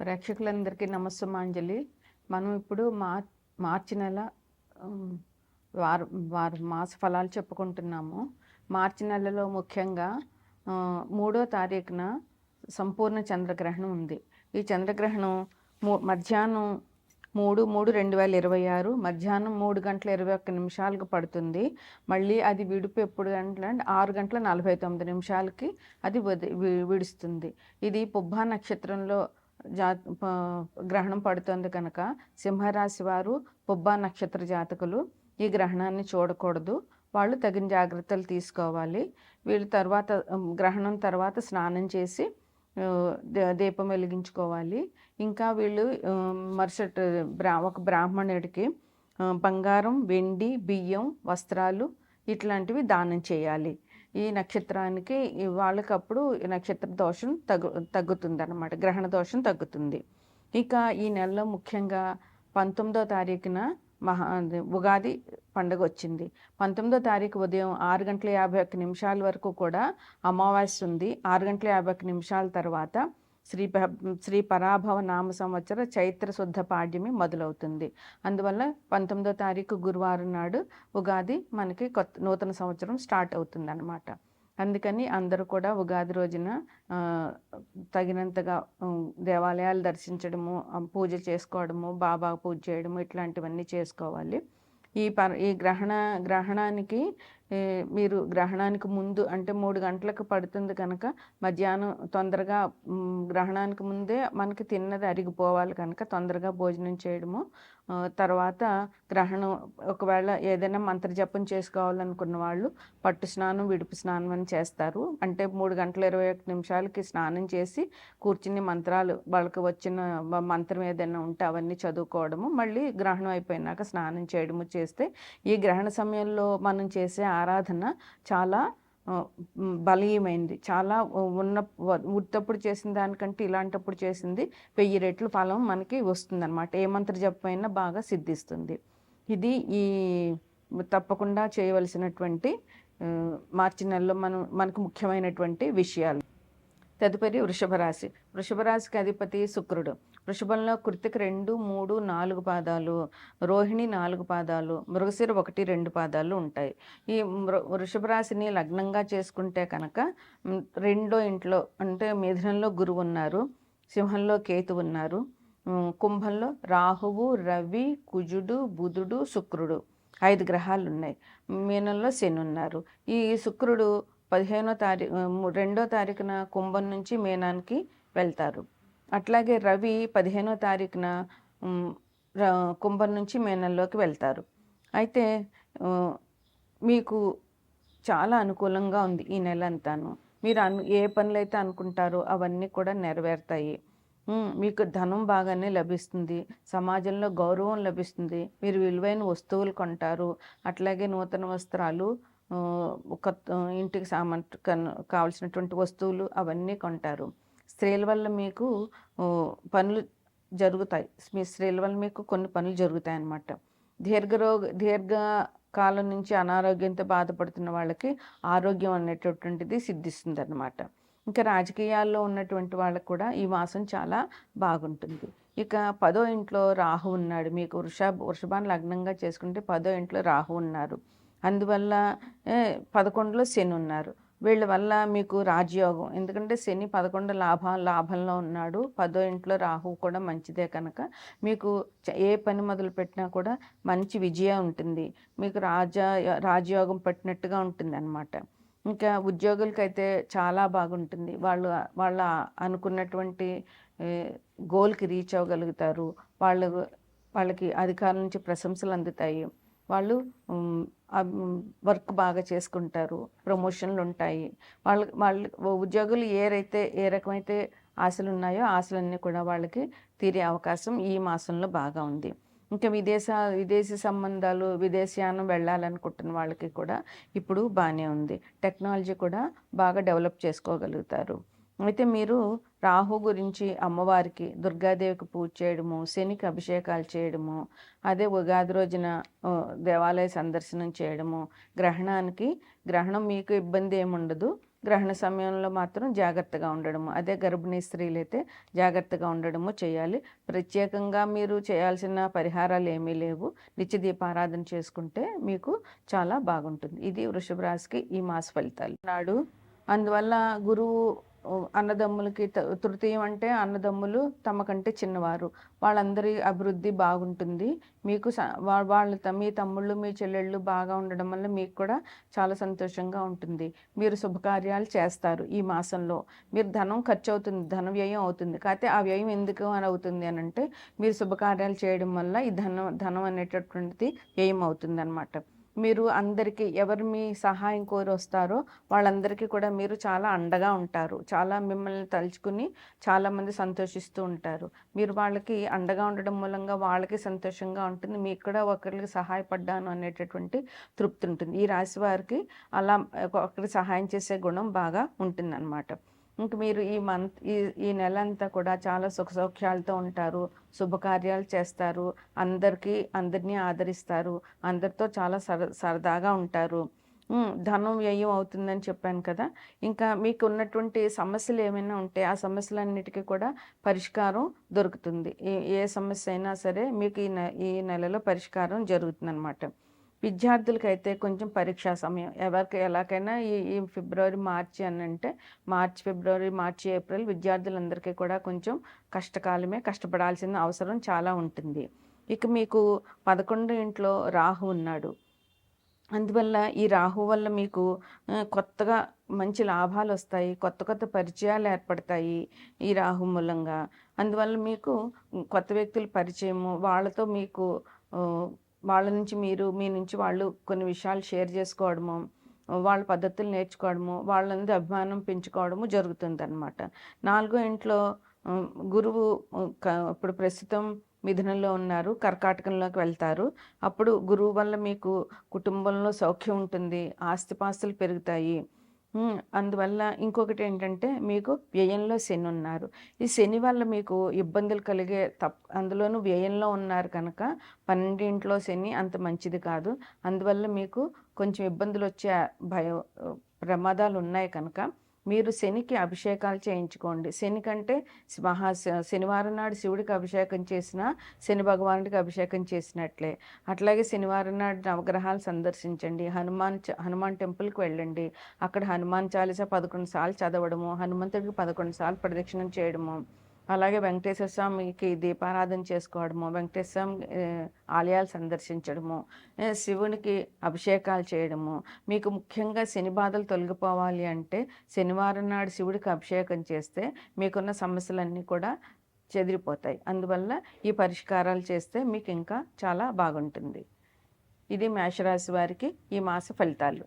ప్రేక్షకులందరికీ నమస్సుమాంజలి. మనం ఇప్పుడు మార్చి నెల హ్మ్, వార వార మాస ఫలాలు చెప్పుకుంటున్నాము. మార్చి నెలలో ముఖ్యంగా 3వ తారీఖున సంపూర్ణ చంద్రగ్రహణం ఉంది. ఈ చంద్రగ్రహణం మధ్యాహ్నం 3/3/2026 మధ్యాహ్నం 3:21 పడుతుంది. మళ్ళీ అది విడుపు ఎప్పుడు గంటలంటే 6:49 అది విడుస్తుంది. ఇది పుబ్బా నక్షత్రంలో గ్రహణం పడుతుంది కనుక సింహరాశి వారు పుబ్బా నక్షత్ర జాతకులు ఈ గ్రహణాన్ని చూడకూడదు. వాళ్ళు తగిన జాగ్రత్తలు తీసుకోవాలి. వీళ్ళు గ్రహణం తర్వాత స్నానం చేసి దీపం వెలిగించుకోవాలి. ఇంకా వీళ్ళు మరుసటి ఒక బ్రాహ్మణుడికి బంగారం, వెండి, బియ్యం, వస్త్రాలు ఇట్లాంటివి దానం చేయాలి. ఈ నక్షత్రానికి వాళ్ళకప్పుడు నక్షత్ర దోషం తగ్గుతుంది అన్నమాట, గ్రహణ దోషం తగ్గుతుంది. ఇక ఈ నెలలో ముఖ్యంగా 19వ తారీఖున ఉగాది పండుగ వచ్చింది. 19వ తారీఖు ఉదయం 6:51 వరకు కూడా అమావాస్య ఉంది. 6:51 తర్వాత శ్రీ పరాభవ నామ సంవత్సర చైత్ర శుద్ధ పాడ్యమి మొదలవుతుంది. అందువల్ల 19వ తారీఖు గురువారం నాడు ఉగాది మనకి నూతన సంవత్సరం స్టార్ట్ అవుతుంది అన్నమాట. అందుకని అందరూ కూడా ఉగాది రోజున తగినంతగా దేవాలయాలు దర్శించడము, పూజ చేసుకోవడము, బాబా పూజ చేయడము ఇట్లాంటివన్నీ చేసుకోవాలి. ఈ గ్రహణానికి మీరు గ్రహణానికి ముందు అంటే 3 గంటలకు పడుతుంది కనుక మధ్యాహ్నం తొందరగా గ్రహణానికి ముందే మనకి తిన్నది అరిగిపోవాలి కనుక తొందరగా భోజనం చేయడము. తర్వాత గ్రహణం ఒకవేళ ఏదైనా మంత్రజపం చేసుకోవాలనుకున్న వాళ్ళు పట్టు స్నానం, విడుపు స్నానం అని చేస్తారు. అంటే 3:21 స్నానం చేసి కూర్చుని మంత్రాలు వాళ్ళకి వచ్చిన మంత్రం ఏదైనా ఉంటే అవన్నీ చదువుకోవడము, మళ్ళీ గ్రహణం అయిపోయినాక స్నానం చేయడము చేస్తే ఈ గ్రహణ సమయంలో మనం చేసే ఆరాధన చాలా బలీయమైంది. చాలా ఉత్తప్పుడు చేసిన దానికంటే ఇలాంటప్పుడు చేసింది 1000 రెట్లు ఫలం మనకి వస్తుందన్నమాట. ఏ మంత్ర జపమైనా బాగా సిద్ధిస్తుంది. ఇది తప్పకుండా చేయవలసినటువంటి మార్చి నెలలో మనకు ముఖ్యమైనటువంటి విషయాలు. తదుపరి వృషభ రాశి. వృషభ రాశికి అధిపతి శుక్రుడు. వృషభంలో కృతిక 2, 3, 4 పాదాలు, రోహిణి 4 పాదాలు, మృగశిర 1, 2 పాదాలు ఉంటాయి. ఈ వృషభ రాశిని లగ్నంగా చేసుకుంటే కనుక 2వ ఇంట్లో అంటే మిథునంలో గురువు ఉన్నారు, సింహంలో కేతు ఉన్నారు, కుంభంలో రాహువు, రవి, కుజుడు, బుధుడు, శుక్రుడు 5 గ్రహాలు ఉన్నాయి. మీనంలో శని ఉన్నారు. ఈ శుక్రుడు 2వ తారీఖున కుంభం నుంచి మీనానికి వెళ్తారు. అట్లాగే రవి 15వ తారీఖున కుంభం నుంచి మీనంలోకి వెళ్తారు. అయితే మీకు చాలా అనుకూలంగా ఉంది ఈ నెల అంతాను. మీరు ఏ పనులైతే అనుకుంటారో అవన్నీ కూడా నెరవేరుతాయి. మీకు ధనం బాగానే లభిస్తుంది, సమాజంలో గౌరవం లభిస్తుంది, మీరు విలువైన వస్తువులు కొంటారు. అట్లాగే నూతన వస్త్రాలు, ఇంటికి కావాల్సినటువంటి వస్తువులు అవన్నీ కొంటారు. స్త్రీల వల్ల మీకు పనులు జరుగుతాయి. మీ స్త్రీల వల్ల మీకు కొన్ని పనులు జరుగుతాయి అన్నమాట. దీర్ఘకాలం నుంచి అనారోగ్యంతో బాధపడుతున్న వాళ్ళకి ఆరోగ్యం అనేటటువంటిది సిద్ధిస్తుంది అన్నమాట. ఇంకా రాజకీయాల్లో ఉన్నటువంటి వాళ్ళకు కూడా ఈ మాసం చాలా బాగుంటుంది. ఇక 10వ ఇంట్లో రాహు ఉన్నాడు. మీకు వృషభాన్ని లగ్నంగా చేసుకుంటే 10వ ఇంట్లో రాహు ఉన్నారు. అందువల్ల 11లో శని ఉన్నారు. వీళ్ళ వల్ల మీకు రాజయోగం, ఎందుకంటే శని 11 లాభంలో ఉన్నాడు, 10వ ఇంట్లో రాహు కూడా మంచిదే కనుక మీకు ఏ పని మొదలు పెట్టినా కూడా మంచి విజయం ఉంటుంది. మీకు రాజయోగం పట్టినట్టుగా ఉంటుంది అన్నమాట. ఇంకా ఉద్యోగులకైతే చాలా బాగుంటుంది. వాళ్ళ అనుకున్నటువంటి గోల్కి రీచ్ అవ్వగలుగుతారు. వాళ్ళకి అధికారుల నుంచి ప్రశంసలు అందుతాయి. వాళ్ళు వర్క్ బాగా చేసుకుంటారు, ప్రమోషన్లు ఉంటాయి. వాళ్ళ ఉద్యోగులు ఏ రకమైతే ఆశలు ఉన్నాయో ఆశలన్నీ కూడా వాళ్ళకి తీరే అవకాశం ఈ మాసంలో బాగా ఉంది. ఇంకా విదేశీ సంబంధాలు, విదేశీయానం వెళ్ళాలనుకుంటున్న వాళ్ళకి కూడా ఇప్పుడు బాగానే ఉంది. టెక్నాలజీ కూడా బాగా డెవలప్ చేసుకోగలుగుతారు. అయితే మీరు రాహు గురించి అమ్మవారికి, దుర్గాదేవికి పూజ చేయడము, శనికి అభిషేకాలు చేయడము, అదే ఉగాది రోజున దేవాలయ సందర్శనం చేయడము, గ్రహణం మీకు ఇబ్బంది ఏముండదు. గ్రహణ సమయంలో మాత్రం జాగ్రత్తగా ఉండడము. అదే గర్భిణీ స్త్రీలైతే జాగ్రత్తగా ఉండడము చేయాలి. ప్రత్యేకంగా మీరు చేయాల్సిన పరిహారాలు ఏమీ లేవు. నిత్య దీపారాధన చేసుకుంటే మీకు చాలా బాగుంటుంది. ఇది వృషభ రాశికి ఈ మాస ఫలితాలు. నాడు అందువల్ల గురువు అన్నదమ్ములకి తృతీయం అంటే అన్నదమ్ములు తమకంటే చిన్నవారు. వాళ్ళందరి అభివృద్ధి బాగుంటుంది. మీకు మీ తమ్ముళ్ళు, మీ చెల్లెళ్ళు బాగా ఉండడం వల్ల మీకు కూడా చాలా సంతోషంగా ఉంటుంది. మీరు శుభకార్యాలు చేస్తారు ఈ మాసంలో. మీరు ధనం ఖర్చు అవుతుంది, ధన వ్యయం అవుతుంది. కాకపోతే ఆ వ్యయం ఎందుకు అని అవుతుంది అనంటే మీరు శుభకార్యాలు చేయడం వల్ల ఈ ధనం అనేటటువంటిది వ్యయం అవుతుందనమాట. మీరు అందరికీ ఎవరు మీ సహాయం కోరి వస్తారో వాళ్ళందరికీ కూడా మీరు చాలా అండగా ఉంటారు. చాలా మిమ్మల్ని తలుచుకుని చాలామంది సంతోషిస్తూ ఉంటారు. మీరు వాళ్ళకి అండగా ఉండడం మూలంగా వాళ్ళకి సంతోషంగా ఉంటుంది. మీకు కూడా ఒకరికి సహాయపడ్డాను అనేటటువంటి తృప్తి ఉంటుంది. ఈ రాశి వారికి అలా ఒకరికి సహాయం చేసే గుణం బాగా ఉంటుందన్నమాట. ఇంక మీరు ఈ నెల అంతా కూడా చాలా సుఖసౌఖ్యాలతో ఉంటారు. శుభకార్యాలు చేస్తారు. అందరినీ ఆదరిస్తారు. అందరితో చాలా సరదాగా ఉంటారు. ధనం వ్యయం అవుతుందని చెప్పాను కదా! ఇంకా మీకు ఉన్నటువంటి సమస్యలు ఏమైనా ఉంటే ఆ సమస్యలన్నిటికీ కూడా పరిష్కారం దొరుకుతుంది. ఏ సమస్య అయినా సరే మీకు ఈ నెలలో పరిష్కారం జరుగుతుందనమాట. విద్యార్థులకైతే కొంచెం పరీక్షా సమయం. ఎలాగైనా ఈ ఫిబ్రవరి, మార్చి అనంటే ఫిబ్రవరి, మార్చి, ఏప్రిల్ విద్యార్థులందరికీ కూడా కొంచెం కష్టకాలమే. కష్టపడాల్సిన అవసరం చాలా ఉంటుంది. ఇక మీకు 11 ఇంట్లో రాహు ఉన్నాడు. అందువల్ల ఈ రాహు వల్ల మీకు కొత్తగా మంచి లాభాలొస్తాయి. కొత్త కొత్త పరిచయాలు ఏర్పడతాయి ఈ రాహు మూలంగా. అందువల్ల మీకు కొత్త వ్యక్తుల పరిచయము, వాళ్ళతో మీకు వాళ్ళ నుంచి మీ నుంచి వాళ్ళు కొన్ని విషయాలు షేర్ చేసుకోవడము, వాళ్ళ పద్ధతులు నేర్చుకోవడము, వాళ్ళ నుండి అభిమానం పెంచుకోవడము జరుగుతుందనమాట. 4వ ఇంట్లో గురువు ఇప్పుడు ప్రస్తుతం మిథునంలో ఉన్నారు. కర్కాటకంలోకి వెళ్తారు. అప్పుడు గురువు వల్ల మీకు కుటుంబంలో సౌఖ్యం ఉంటుంది. ఆస్తిపాస్తులు పెరుగుతాయి. అందువల్ల ఇంకొకటి ఏంటంటే మీకు వ్యయంలో శని ఉన్నారు. ఈ శని వల్ల మీకు ఇబ్బందులు కలిగే అందులోనూ వ్యయంలో ఉన్నారు కనుక 12 ఇంట్లో శని అంత మంచిది కాదు. అందువల్ల మీకు కొంచెం ఇబ్బందులు వచ్చే ప్రమాదాలు ఉన్నాయి కనుక మీరు శనికి అభిషేకాలు చేయించుకోండి. శని కంటే శనివారం నాడు శివుడికి అభిషేకం చేసినా శని భగవానుడికి అభిషేకం చేసినట్లే. అట్లాగే శనివారం నాడు నవగ్రహాలు సందర్శించండి. హనుమాన్ టెంపుల్కి వెళ్ళండి. అక్కడ హనుమాన్ చాలీసా 11 సార్లు చదవడము, హనుమంతుడికి 11 సార్లు ప్రదక్షిణం చేయడము, అలాగే వెంకటేశ్వర స్వామికి దీపారాధన చేసుకోవడము, వెంకటేశ్వర స్వామి ఆలయాలు సందర్శించడము, శివునికి అభిషేకాలు చేయడము. మీకు ముఖ్యంగా శని బాధలు తొలగిపోవాలి అంటే శనివారం నాడు శివుడికి అభిషేకం చేస్తే మీకున్న సమస్యలన్నీ కూడా చెదిరిపోతాయి. అందువల్ల ఈ పరిష్కారాలు చేస్తే మీకు ఇంకా చాలా బాగుంటుంది. ఇది మేషరాశి వారికి ఈ మాస ఫలితాలు.